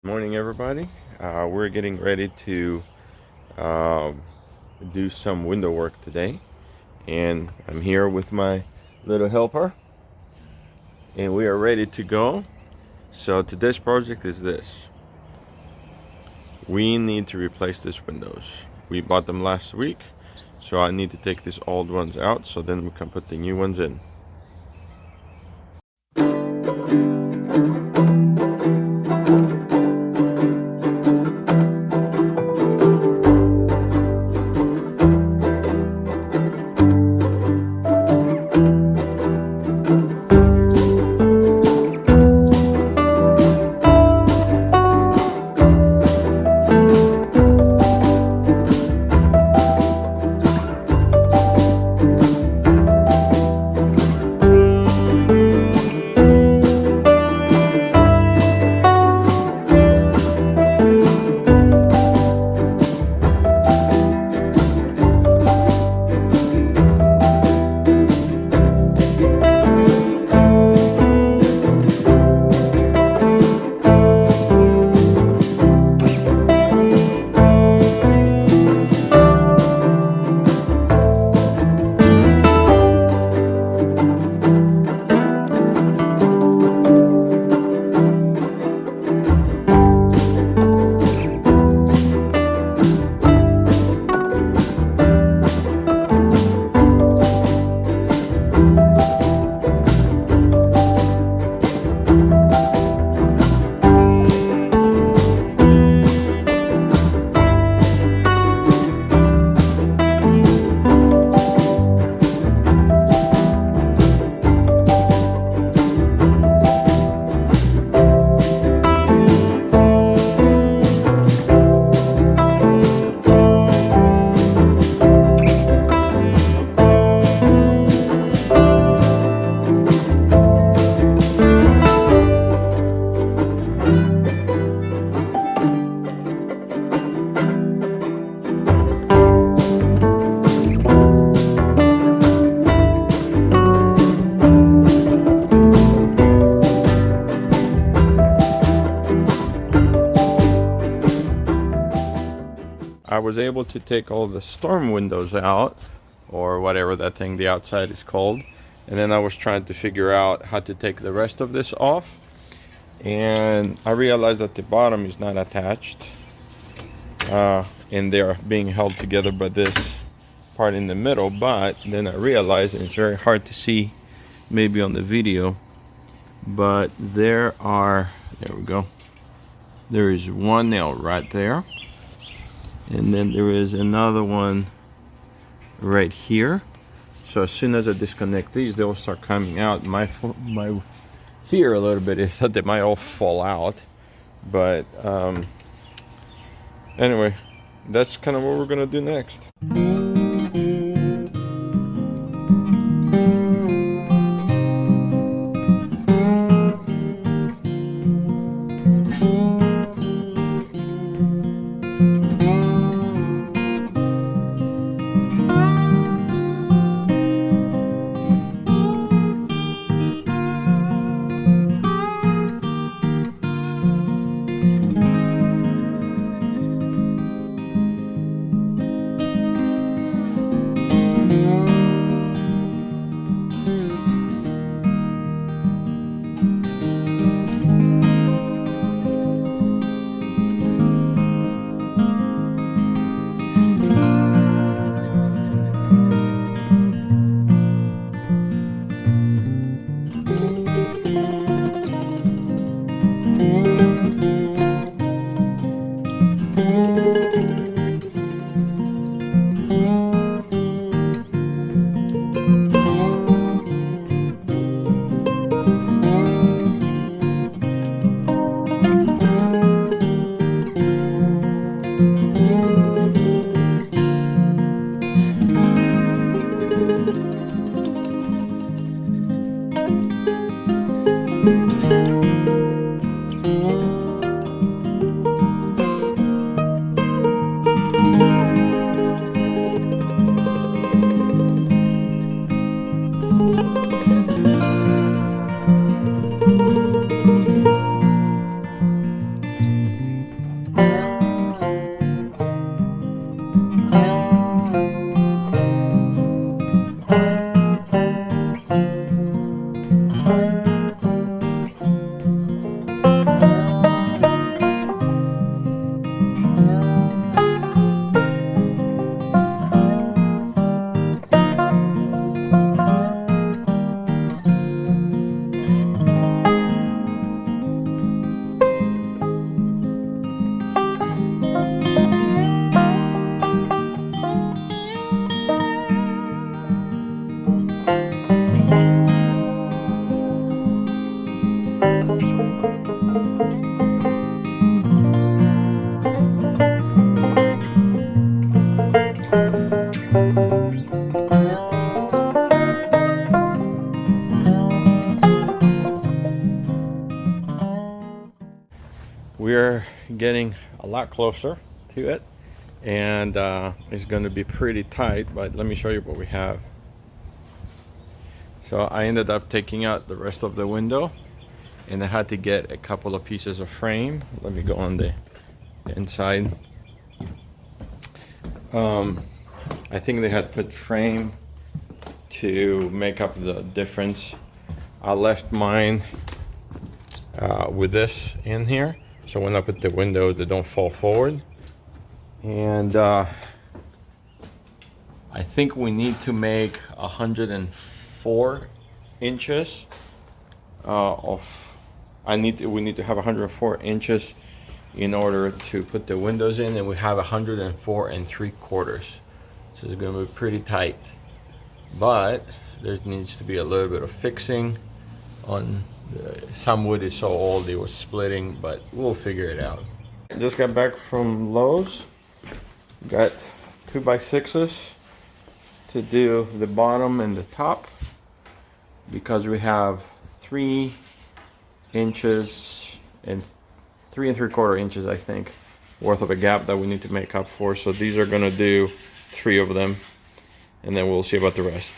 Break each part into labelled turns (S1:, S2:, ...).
S1: Morning, everybody. We're getting ready to um, do some window work today, and I'm here with my little helper, and we are ready to go. So today's project is this. We need to replace these windows. We bought them last week, so I need to take these old ones out so then we can put the new ones in. I was able to take all the storm windows out, or whatever that thing the outside is called, and then I was trying to figure out how to take the rest of this off, and I realized that the bottom is not attached, and they're being held together by this part in the middle. But then I realized, and it's very hard to see maybe on the video, but there we go, there is one nail right there, and then there is another one right here. So as soon as I disconnect these, they will start coming out. My fear a little bit is that they might all fall out, but anyway, that's kind of what we're gonna do next. getting a lot closer to it, and it's going to be pretty tight, but let me show you what we have. So I ended up taking out the rest of the window, and I had to get a couple of pieces of frame. Let me go on the inside. I think they had put frame to make up the difference. I left mine with this in here, so when I put the window, they don't fall forward. And I think we need to make 104 inches we need to have 104 inches in order to put the windows in, and we have 104 3/4. So it's going to be pretty tight, but there needs to be a little bit of fixing on some wood is so old it was splitting, but we'll figure it out. I just got back from Lowe's. Got 2x6s to do the bottom and the top, because we have 3 inches and 3 3/4 inches, I think, worth of a gap that we need to make up for. So these are gonna do 3 of them, and then we'll see about the rest.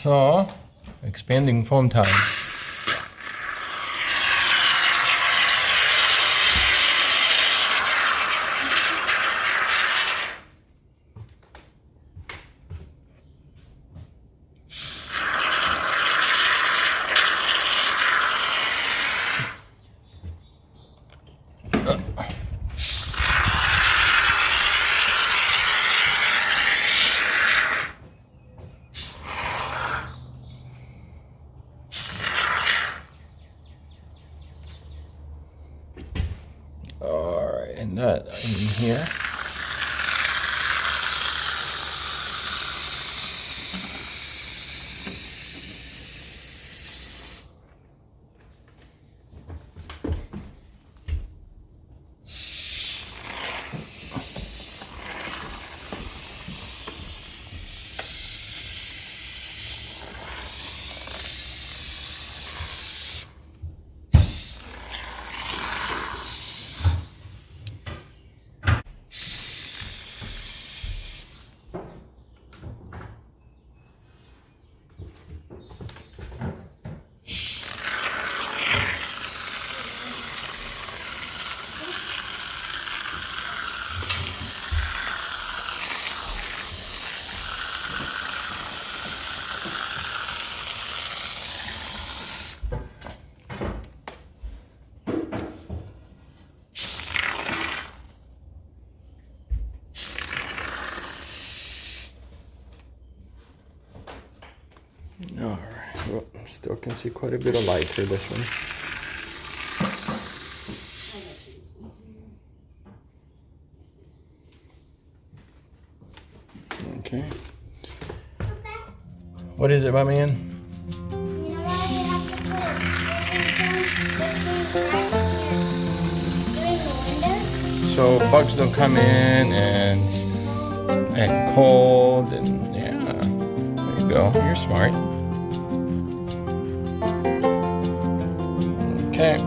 S1: So, expanding foam time. Alright, and that in here. Alright, well, still can see quite a bit of light through this one. Okay. What is it, my man? So bugs don't come in and cold and yeah. There you go. You're smart. Okay.